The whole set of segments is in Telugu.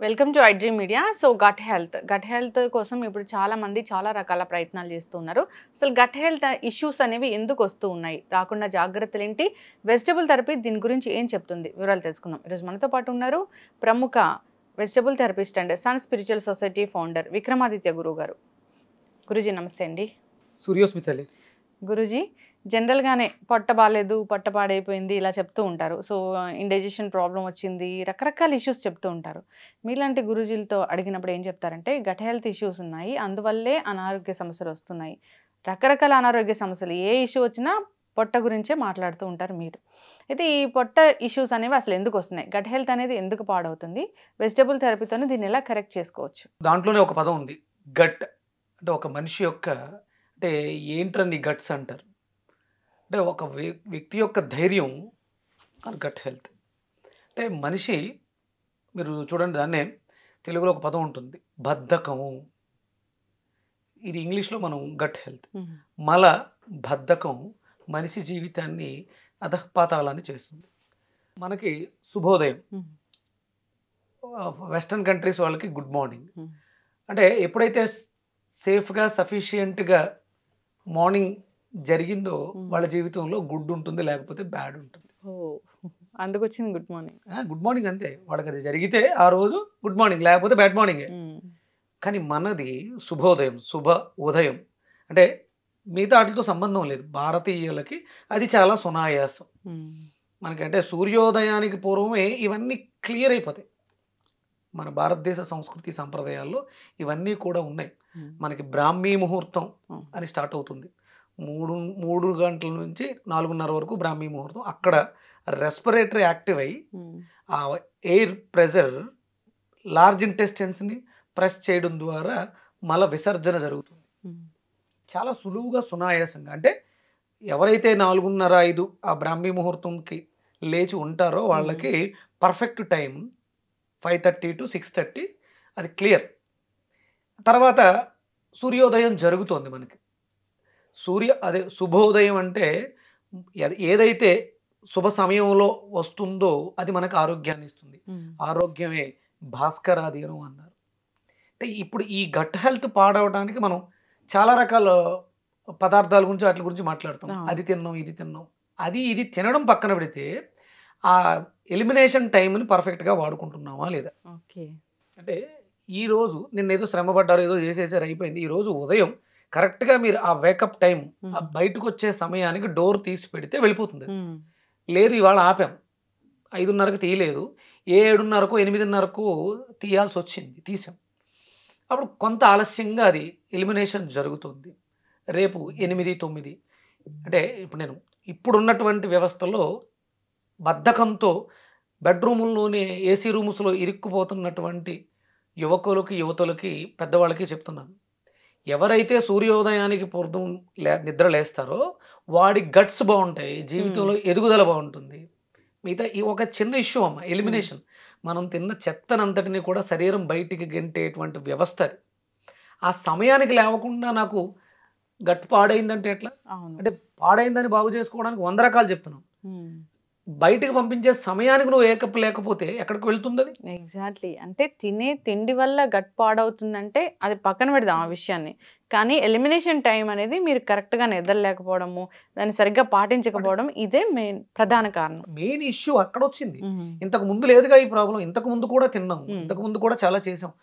Welcome to iDream media. So gut health కోసం ఇప్పుడు చాలా మంది చాలా రకాల ప్రయత్నాలు చేస్తున్నారు. అసలు గట్ హెల్త్ ఇష్యూస్ అనేవి ఎందుకు వస్తూ ఉన్నాయి, రాకుండా జాగ్రత్తలు ఏంటి, వెజిటబుల్ థెరపీ దీని గురించి ఏం చెప్తుంది, వివరాలు తెలుసుకుందాం. ఈరోజు మనతో పాటు ఉన్నారు ప్రముఖ vegetable therapist and sun spiritual society founder Vikramaditya గురువు గారు. గురూజీ నమస్తే అండి. సూర్యోస్మితలి గురూజీ, జనరల్గానే పొట్ట బాగాలేదు, పొట్ట పాడైపోయింది ఇలా చెప్తూ ఉంటారు. సో ఇండైజెషన్ ప్రాబ్లం వచ్చింది, రకరకాల ఇష్యూస్ చెప్తూ ఉంటారు. మీలాంటి గురూజీలతో అడిగినప్పుడు ఏం చెప్తారంటే గట్ హెల్త్ ఇష్యూస్ ఉన్నాయి, అందువల్లే అనారోగ్య సమస్యలు వస్తున్నాయి. రకరకాల అనారోగ్య సమస్యలు ఏ ఇష్యూ వచ్చినా పొట్ట గురించే మాట్లాడుతూ ఉంటారు మీరు. అయితే ఈ పొట్ట ఇష్యూస్ అనేవి అసలు ఎందుకు వస్తున్నాయి, గట్ హెల్త్ అనేది ఎందుకు పాడవుతుంది, వెజిటబుల్ థెరపీతోనే దీన్ని ఎలా కరెక్ట్ చేసుకోవచ్చు? దాంట్లోనే ఒక పదం ఉంది, గట్. అంటే ఒక మనిషి యొక్క అంటే ఏంట్రా నీ గట్స్ అంటారు. అంటే ఒక వ్యక్తి యొక్క ధైర్యం గట్ హెల్త్. అంటే మనిషి, మీరు చూడండి, దాన్నే తెలుగులో ఒక పదం ఉంటుంది, బద్ధకము. ఇది ఇంగ్లీష్లో మనం గట్ హెల్త్. మల బద్ధకం మనిషి జీవితాన్ని అధఃపాతాళాన్ని చేస్తుంది. మనకి శుభోదయం, వెస్టర్న్ కంట్రీస్ వాళ్ళకి గుడ్ మార్నింగ్. అంటే ఎప్పుడైతే సేఫ్గా సఫిషియెంట్గా మార్నింగ్ జరిగిందో వాళ్ళ జీవితంలో గుడ్ ఉంటుంది, లేకపోతే బ్యాడ్ ఉంటుంది. అందుకు వచ్చింది గుడ్ మార్నింగ్. గుడ్ మార్నింగ్ అంతే, వాళ్ళకి అది జరిగితే ఆ రోజు గుడ్ మార్నింగ్, లేకపోతే బ్యాడ్ మార్నింగే. కానీ మనది శుభోదయం, శుభ ఉదయం. అంటే మిగతా వాటితో సంబంధం లేదు, భారతీయులకి అది చాలా సునాయాసం. మనకంటే సూర్యోదయానికి పూర్వమే ఇవన్నీ క్లియర్ అయిపోతాయి. మన భారతదేశ సంస్కృతి సంప్రదాయాల్లో ఇవన్నీ కూడా ఉన్నాయి. మనకి బ్రాహ్మీ ముహూర్తం అని స్టార్ట్ అవుతుంది, 3 గంటల నుంచి 4:30 వరకు బ్రాహ్మీ ముహూర్తం. అక్కడ రెస్పిరేటరీ యాక్టివ్ అయ్యి ఆ ఎయిర్ ప్రెజర్ లార్జ్ ఇంటెస్టైన్స్ని ప్రెస్ చేయడం ద్వారా మల విసర్జన జరుగుతుంది. చాలా సులువుగా సునాయాసంగా. అంటే ఎవరైతే 4:30-5 ఆ బ్రాహ్మీ ముహూర్తంకి లేచి ఉంటారో వాళ్ళకి పర్ఫెక్ట్ టైం 5:30 to 6:30, అది క్లియర్. తర్వాత సూర్యోదయం జరుగుతోంది మనకి. అదే శుభోదయం అంటే ఏదైతే శుభ సమయంలో వస్తుందో అది మనకు ఆరోగ్యాన్ని ఇస్తుంది. ఆరోగ్యమే భాస్కరాధీనం అన్నారు. అంటే ఇప్పుడు ఈ గట్ హెల్త్ పాడవడానికి మనం చాలా రకాల పదార్థాల గురించి వాటి గురించి మాట్లాడుతాం. అది తిన్నాం, ఇది తిన్నాం, ఇది తినడం పక్కన పెడితే ఆ ఎలిమినేషన్ టైంని పర్ఫెక్ట్గా వాడుకుంటున్నామా లేదా? ఓకే. అంటే ఈరోజు నిన్న ఏదో శ్రమ పడ్డారు, ఏదో చేసేసారు, అయిపోయింది. ఈరోజు ఉదయం కరెక్ట్గా మీరు ఆ వేకప్ టైం, ఆ బయటకు వచ్చే సమయానికి డోర్ తీసి పెడితే వెళ్ళిపోతుంది. లేదు ఇవాళ ఆపాం, 5:30కు తీయలేదు, 7:30కో 8:30కో తీయాల్సి వచ్చింది, తీసాం. అప్పుడు కొంత ఆలస్యంగా అది ఎలిమినేషన్ జరుగుతుంది. రేపు 8-9 అంటే ఇప్పుడు ఇప్పుడున్నటువంటి వ్యవస్థలో బద్ధకంతో బెడ్రూముల్లోనే ఏసీ రూమ్స్లో ఇరుక్కుపోతున్నటువంటి యువతులకి పెద్దవాళ్ళకి చెప్తున్నాను, ఎవరైతే సూర్యోదయానికి పూర్వం నిద్ర లేస్తారో వాడి గట్స్ బాగుంటాయి, జీవితంలో ఎదుగుదల బాగుంటుంది. మిగతా ఈ ఒక చిన్న ఇష్యూ అమ్మ, ఎలిమినేషన్. మనం తిన్న చెత్తనంతటిని కూడా శరీరం బయటికి గెంటేటువంటి వ్యవస్థ. ఆ సమయానికి లేవకుండా నాకు గట్ పాడైందంటే ఎట్లా? అంటే పాడైందని బాగు చేసుకోవడానికి 100 రకాలు చెప్తున్నాం. బయటకు పంపించే సమయానికి నువ్వు ఏకప్ లేకపోతే ఎక్కడికి వెళ్తుంది అది? ఎగ్జాక్ట్లీ. అంటే తినే తిండి వల్ల గట్ పాడవుతుందంటే అది పక్కన పెడదాం ఆ విషయాన్ని. కానీ ఎలిమినేషన్ టైం అనేది మీరు కరెక్ట్గా నిద్రలేకపోవడము, దాన్ని సరిగ్గా పాటించకపోవడం, ఇదే ప్రధాన కారణం. మెయిన్ ఇష్యూ అక్కడ వచ్చింది. ఇంతకు ముందు లేదుగా ఈ ప్రాబ్లం. ఇంతకు ముందు కూడా తిన్నాం, ఇంతకు ముందు కూడా చాలా చేసాం,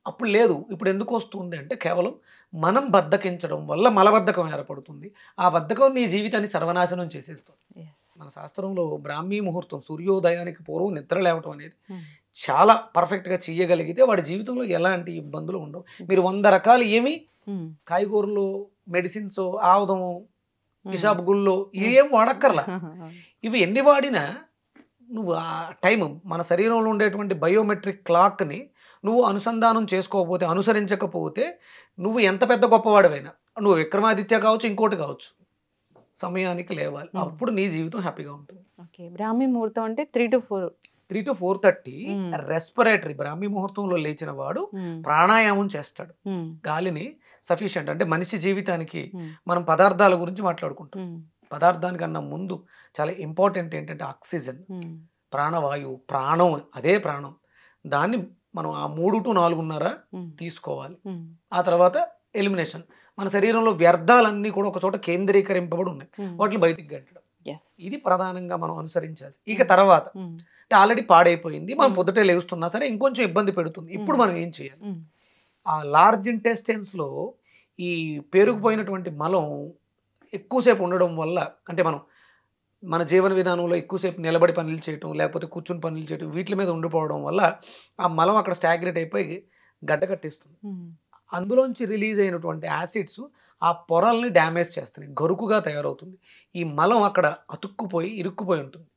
అప్పుడు లేదు. ఇప్పుడు ఎందుకు వస్తుంది అంటే కేవలం మనం బద్ధకించడం వల్ల మలబద్ధకం ఏర్పడుతుంది. ఆ బద్ధకం నీ జీవితాన్ని సర్వనాశనం చేసేస్తుంది. మన శాస్త్రంలో బ్రాహ్మీ ముహూర్తం, సూర్యోదయానికి పూర్వం నిద్ర లేవటం అనేది చాలా పర్ఫెక్ట్గా చేయగలిగితే వాడి జీవితంలో ఎలాంటి ఇబ్బందులు ఉండవు. మీరు 100 రకాలు ఏమి కాయగూరలు, మెడిసిన్స్, ఆవుదము, పిశాబ్ గుళ్ళు ఏం వాడక్కర్లా. ఇవి ఎన్ని వాడినా నువ్వు ఆ టైం, మన శరీరంలో ఉండేటువంటి బయోమెట్రిక్ క్లాక్ని నువ్వు అనుసంధానం చేసుకోకపోతే, అనుసరించకపోతే నువ్వు ఎంత పెద్ద గొప్పవాడివైనా, నువ్వు విక్రమాదిత్య కావచ్చు, ఇంకోటి కావచ్చు, సమయానికి లేవాలి. అప్పుడు నీ జీవితం హ్యాపీగా ఉంటుంది. ఓకే. బ్రాహ్మీ ముహూర్తం అంటే 3 to 4 రెస్పిరేటరీ. బ్రాహ్మీ ముహూర్తంలో లేచిన వాడు ప్రాణాయామం చేస్తాడు. గాలిని సఫిషియంట్, అంటే మనిషి జీవితానికి మనం పదార్థాల గురించి మాట్లాడుకుంటాం. పదార్థానికన్నా ముందు చాలా ఇంపార్టెంట్ ఏంటంటే ఆక్సిజన్, ప్రాణవాయువు. ప్రాణం, అదే ప్రాణం. దాన్ని మనం ఆ 3 to 4:30 తీసుకోవాలి. ఆ తర్వాత ఎలిమినేషన్. మన శరీరంలో వ్యర్థాలన్నీ కూడా ఒక చోట కేంద్రీకరింపబడి ఉన్నాయి. వాటిని బయటికి గంటడం. ఇది ప్రధానంగా మనం అనుసరించాల్సి. ఇక తర్వాత అంటే ఆల్రెడీ పాడైపోయింది, మనం పొద్దుటే లేస్తున్నా సరే ఇంకొంచెం ఇబ్బంది పెడుతుంది. ఇప్పుడు మనం ఏం చేయాలి? ఆ లార్జ్ ఇంటెస్టైన్స్లో ఈ పేరుకుపోయినటువంటి మలం ఎక్కువసేపు ఉండడం వల్ల, అంటే మన జీవన విధానంలో ఎక్కువసేపు నిలబడి పనులు చేయటం, లేకపోతే కూర్చుని పనులు చేయటం, వీటి మీద ఉండిపోవడం వల్ల ఆ మలం అక్కడ స్టాగ్నేట్ అయిపోయి గడ్డ కట్టేస్తుంది. అందులోంచి రిలీజ్ అయినటువంటి యాసిడ్స్ ఆ పొరల్ని డ్యామేజ్ చేస్తున్నాయి, గరుకుగా తయారవుతుంది. ఈ మలం అక్కడ అతుక్కుపోయి ఇరుక్కుపోయి ఉంటుంది,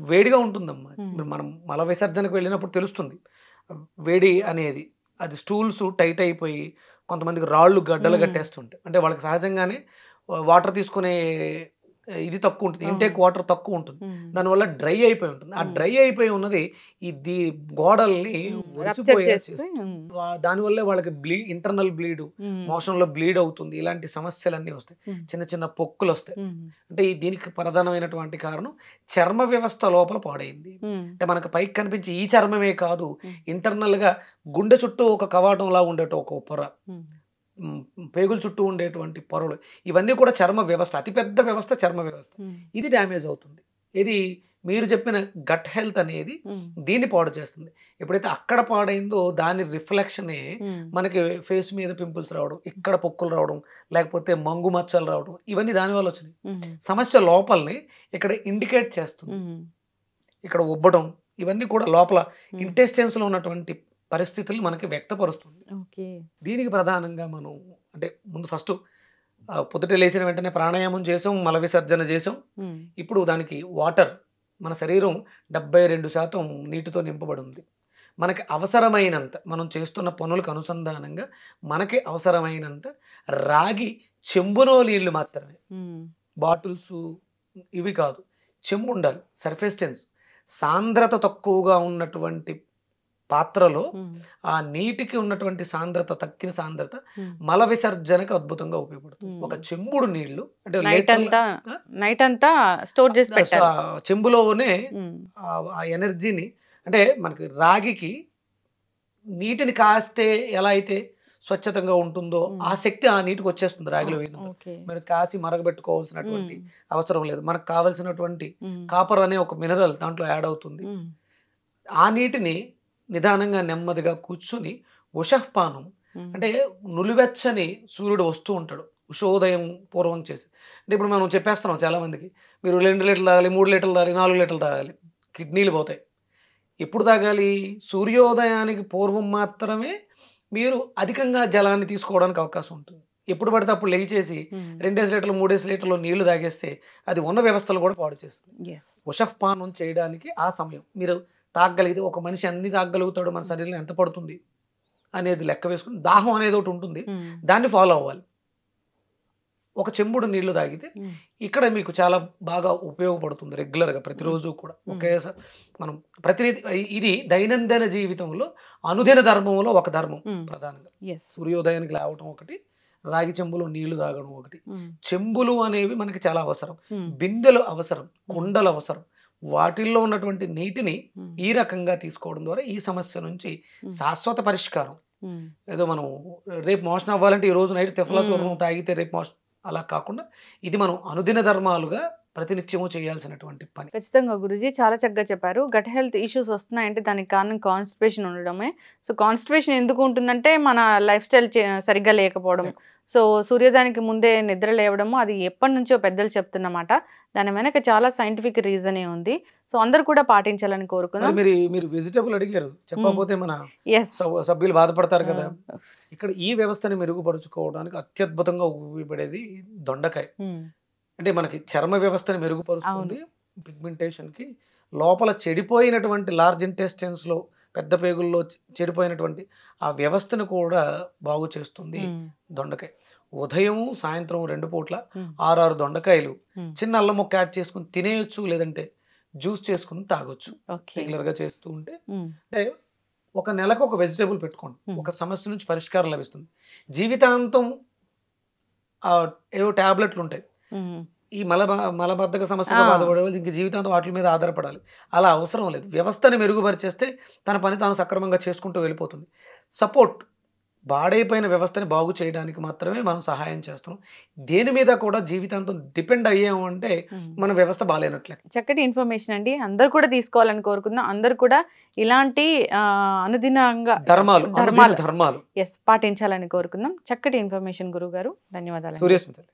వేడిగా ఉంటుందమ్మా. మనం మల విసర్జనకు వెళ్ళినప్పుడు తెలుస్తుంది వేడి అనేది. అది స్టూల్స్ టైట్ అయిపోయి కొంతమందికి రాళ్ళు గడ్డలు కట్టేస్తుంటాయి. అంటే వాళ్ళకి సహజంగానే వాటర్ తీసుకునే ఇది తక్కువ ఉంటుంది, ఇంటేక్ వాటర్ తక్కువ ఉంటుంది, దానివల్ల డ్రై అయిపోయి ఉంటుంది. ఆ డ్రై అయిపోయి ఉన్నది ఇది గోడల్ని ఒడిసిపోయేలా చేస్తుంది. దానివల్లే వాళ్ళకి ఇంటర్నల్ బ్లీడ్, మోషన్లో బ్లీడ్ అవుతుంది. ఇలాంటి సమస్యలన్నీ వస్తాయి, చిన్న చిన్న పొక్కులు వస్తాయి. అంటే దీనికి ప్రధానమైనటువంటి కారణం చర్మ వ్యవస్థ లోపల పాడైంది. అంటే మనకు పైకి కనిపించే ఈ చర్మమే కాదు, ఇంటర్నల్ గా గుండె చుట్టూ ఒక కవాటంలా ఉండేట ఒక పొర, పేగుల చుట్టూ ఉండేటువంటి పొరలు, ఇవన్నీ కూడా చర్మ వ్యవస్థ, అతిపెద్ద వ్యవస్థ చర్మ వ్యవస్థ. ఇది డ్యామేజ్ అవుతుంది. ఇది మీరు చెప్పిన గట్ హెల్త్ అనేది దీన్ని పాడు చేస్తుంది. ఎప్పుడైతే అక్కడ పాడైందో దాని రిఫ్లెక్షనే మనకి ఫేస్ మీద పింపుల్స్ రావడం, ఇక్కడ పొక్కులు రావడం, లేకపోతే మంగు మచ్చలు రావడం, ఇవన్నీ దానివల్ల వచ్చినాయి. సమస్య లోపలని ఇక్కడ ఇండికేట్ చేస్తుంది. ఇక్కడ ఉబ్బడం, ఇవన్నీ కూడా లోపల ఇంటెస్టైన్స్ లో ఉన్నటువంటి పరిస్థితులు మనకి వ్యక్తపరుస్తుంది. దీనికి ప్రధానంగా మనం అంటే ముందు ఫస్ట్ పొద్దుట లేచిన వెంటనే ప్రాణాయామం చేసాం, మల విసర్జన చేసాం. ఇప్పుడు దానికి వాటర్, మన శరీరం 72% నీటితో నింపబడి ఉంది. మనకి అవసరమైనంత, మనం చేస్తున్న పనులకు అనుసంధానంగా మనకి అవసరమైనంత రాగి చెంబులో నీళ్లు మాత్రమే, బాటిల్స్ ఇవి కాదు, చెంబు ఉండాలి. సర్ఫేస్ టెన్స్ సాంద్రత తక్కువగా ఉన్నటువంటి పాత్రలో ఆ నీటికి ఉన్నటువంటి సాంద్రత, తక్కిన సాంద్రత మల విసర్జనకు అద్భుతంగా ఉపయోగపడుతుంది. ఒక చెంబుడు నీళ్లు అంటే నైట్ అంతా స్టోర్ చేసి పెట్టాలి. చెంబులోనే ఆ ఎనర్జీని, అంటే మనకి రాగికి నీటిని కాస్తే ఎలా అయితే స్వచ్ఛతంగా ఉంటుందో ఆ శక్తి ఆ నీటికి వచ్చేస్తుంది రాగిలో వేయడంతో. మీరు కాసి మరగబెట్టుకోవాల్సినటువంటి అవసరం లేదు. మనకు కావలసినటువంటి కాపర్ అనే ఒక మినరల్ దాంట్లో యాడ్ అవుతుంది. ఆ నీటిని నిదానంగా నెమ్మదిగా కూర్చుని ఉషఃపానం, అంటే నులివెచ్చని సూర్యుడు వస్తూ ఉంటాడు ఉషోదయం పూర్వం చేసి. అంటే ఇప్పుడు మనం చెప్పేస్తున్నాం చాలామందికి, మీరు 2 లీటర్లు తాగాలి, 3 లీటర్లు తాగాలి, 4 లీటర్లు తాగాలి, కిడ్నీలు పోతాయి. ఎప్పుడు తాగాలి? సూర్యోదయానికి పూర్వం మాత్రమే మీరు అధికంగా జలాన్ని తీసుకోవడానికి అవకాశం ఉంటుంది. ఎప్పుడు పడితే అప్పుడు లేచేసి 2 లీటర్లు 3 లీటర్లు నీళ్లు తాగేస్తే అది ఉన్న వ్యవస్థలు కూడా పాడు చేస్తుంది. ఉషఃపానం చేయడానికి ఆ సమయం మీరు తాగగలిగితే, ఒక మనిషి అన్ని తాగగలుగుతాడు, మన శరీరంలో ఎంత పడుతుంది అనేది లెక్క వేసుకుని, దాహం అనేది ఒకటి ఉంటుంది, దాన్ని ఫాలో అవ్వాలి. ఒక చెంబుడు నీళ్లు తాగితే ఇక్కడ మీకు చాలా బాగా ఉపయోగపడుతుంది. రెగ్యులర్గా ప్రతిరోజు కూడా ఒకేసారి మనం ఇది దైనందిన జీవితంలో అనుదిన ధర్మంలో ఒక ధర్మం ప్రధానంగా. సూర్యోదయానికి లేవటం ఒకటి, రాగి చెంబులో నీళ్లు తాగడం ఒకటి. చెంబులు అనేవి మనకి చాలా అవసరం, బిందెలు అవసరం, కుండలు అవసరం. వాటిల్లో ఉన్నటువంటి నీటిని ఈ రకంగా తీసుకోవడం ద్వారా ఈ సమస్య నుంచి శాశ్వత పరిష్కారం. ఏదో మనం రేపు మోషన్ అవ్వాలంటే ఈ రోజు నైట్ తెఫలా చూర్ణం తాగితే రేపు మోషన్, అలా కాకుండా ఇది మనం అనుదిన ధర్మాలుగా ప్రతినిత్యము చేయాల్సినటువంటి పని. ఖచ్చితంగా గురుజీ చాలా చక్కగా చెప్పారు. గట్ హెల్త్ ఇష్యూస్ వస్తున్నాయంటే దానికి కారణం కాన్స్టిపేషన్ ఉండడమే. సో కాన్స్టిపేషన్ ఎందుకు ఉంటుందంటే మన లైఫ్ స్టైల్ సరిగ్గా లేకపోవడం. సో సూర్యోదయానికి ముందే నిద్ర లేవడము అది ఎప్పటి నుంచో పెద్దలు చెప్తున్నమాట. దాని వెనక చాలా సైంటిఫిక్ రీజనే ఉంది. సో అందరు కూడా పాటించాలని కోరుకున్నాం. మీరు వెజిటబుల్ అడిగారు, చెప్పకపోతే మన సభ్యులు బాధపడతారు కదా. ఇక్కడ ఈ వ్యవస్థని మెరుగుపరుచుకోవడానికి అత్యద్భుతంగా ఉపయోగపడేది దొండకాయ. అంటే మనకి చర్మ వ్యవస్థని మెరుగుపరుస్తుంది, పిగ్మెంటేషన్కి, లోపల చెడిపోయినటువంటి లార్జ్ ఇంటెస్టైన్స్లో పెద్ద పేగుల్లో చెడిపోయినటువంటి ఆ వ్యవస్థను కూడా బాగు చేస్తుంది దొండకాయ. ఉదయము సాయంత్రం 2 పూట్ల 6 దొండకాయలు చిన్న అల్లం ముక్క యాడ్ చేసుకుని తినేయొచ్చు, లేదంటే జ్యూస్ చేసుకుని తాగొచ్చు. రెగ్యులర్గా చేస్తూ ఉంటే అంటే ఒక నెలకు ఒక వెజిటేబుల్ పెట్టుకోండి, ఒక సమస్య నుంచి పరిష్కారం లభిస్తుంది. జీవితాంతం ఏవో ట్యాబ్లెట్లు ఉంటాయి, ఈ మలబద్ధక సమస్యతో బాధపడే వాళ్ళు ఇంక జీవితాంతం వాటి మీద ఆధారపడాలి. అలా అవసరం లేదు. వ్యవస్థని మెరుగుపరిచేస్తే తన పని తాను సక్రమంగా చేసుకుంటూ వెళ్ళిపోతుంది. సపోర్ట్ పాడైపోయిన వ్యవస్థని బాగు చేయడానికి మాత్రమే మనం సహాయం చేస్తున్నాం. దేని మీద కూడా జీవితాంతం డిపెండ్ అయ్యాము అంటే మన వ్యవస్థ బాలేనట్లే. చక్కటి ఇన్ఫర్మేషన్ అండి. అందరూ కూడా తీసుకోవాలని కోరుకుందాం. అందరూ కూడా ఇలాంటి అనుదినంగా ధర్మాలు పాటించాలని కోరుకుందాం. చక్కటి ఇన్ఫర్మేషన్ గురువు గారు. ధన్యవాదాలు. సూర్యస్మిత.